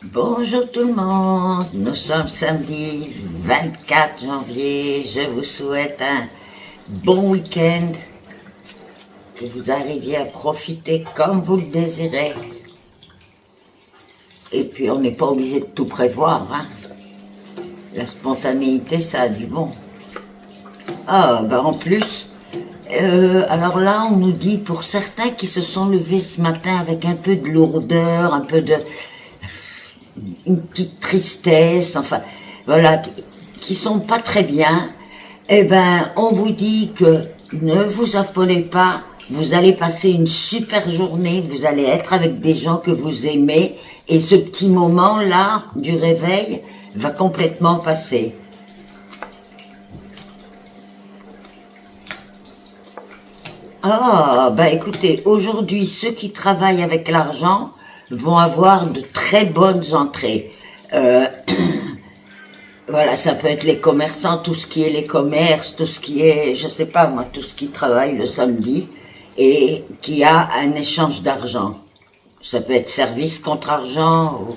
Bonjour tout le monde, nous sommes samedi 24 janvier, je vous souhaite un bon week-end, que vous arriviez à profiter comme vous le désirez. Et puis on n'est pas obligé de tout prévoir, hein. La spontanéité, ça a du bon. Ah, ben en plus, alors là on nous dit pour certains qui se sont levés ce matin avec un peu de lourdeur, un peu de... une petite tristesse, enfin, voilà, qui sont pas très bien, eh ben, on vous dit que ne vous affolez pas, vous allez passer une super journée, vous allez être avec des gens que vous aimez, et ce petit moment-là du réveil va complètement passer. Ah, bah écoutez, aujourd'hui, ceux qui travaillent avec l'argent vont avoir de très bonnes entrées. Voilà, ça peut être les commerçants, tout ce qui est les commerces, tout ce qui est, je sais pas moi, tout ce qui travaille le samedi et qui a un échange d'argent. Ça peut être service contre argent ou...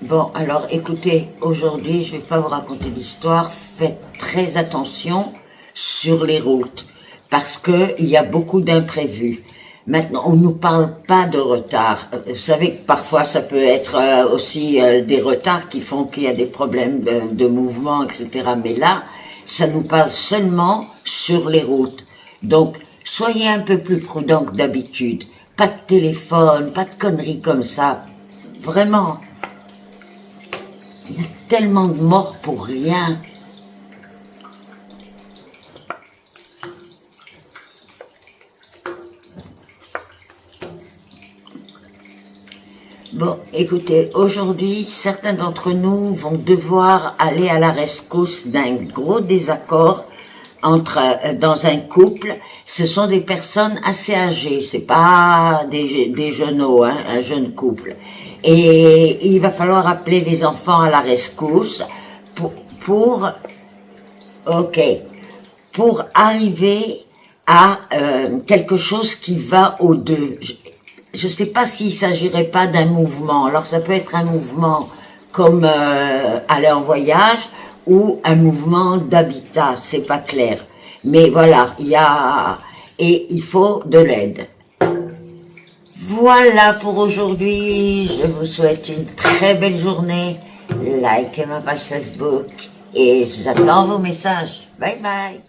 Bon, alors écoutez, aujourd'hui, je vais pas vous raconter d'histoire, faites très attention sur les routes, parce que il y a beaucoup d'imprévus. Maintenant, on nous parle pas de retard. Vous savez que parfois ça peut être aussi des retards qui font qu'il y a des problèmes de mouvement, etc. Mais là, ça nous parle seulement sur les routes. Donc, soyez un peu plus prudents que d'habitude. Pas de téléphone, pas de conneries comme ça. Vraiment. Il y a tellement de morts pour rien. Bon, écoutez, aujourd'hui, certains d'entre nous vont devoir aller à la rescousse d'un gros désaccord dans un couple. Ce sont des personnes assez âgées, c'est pas des jeuneaux, hein, un jeune couple. Et il va falloir appeler les enfants à la rescousse pour arriver à quelque chose qui va aux deux. Je ne sais pas s'il s'agirait pas d'un mouvement. Alors ça peut être un mouvement comme aller en voyage ou un mouvement d'habitat, c'est pas clair. Mais voilà, il faut de l'aide. Voilà pour aujourd'hui, je vous souhaite une très belle journée. Likez ma page Facebook et j'attends vos messages. Bye bye.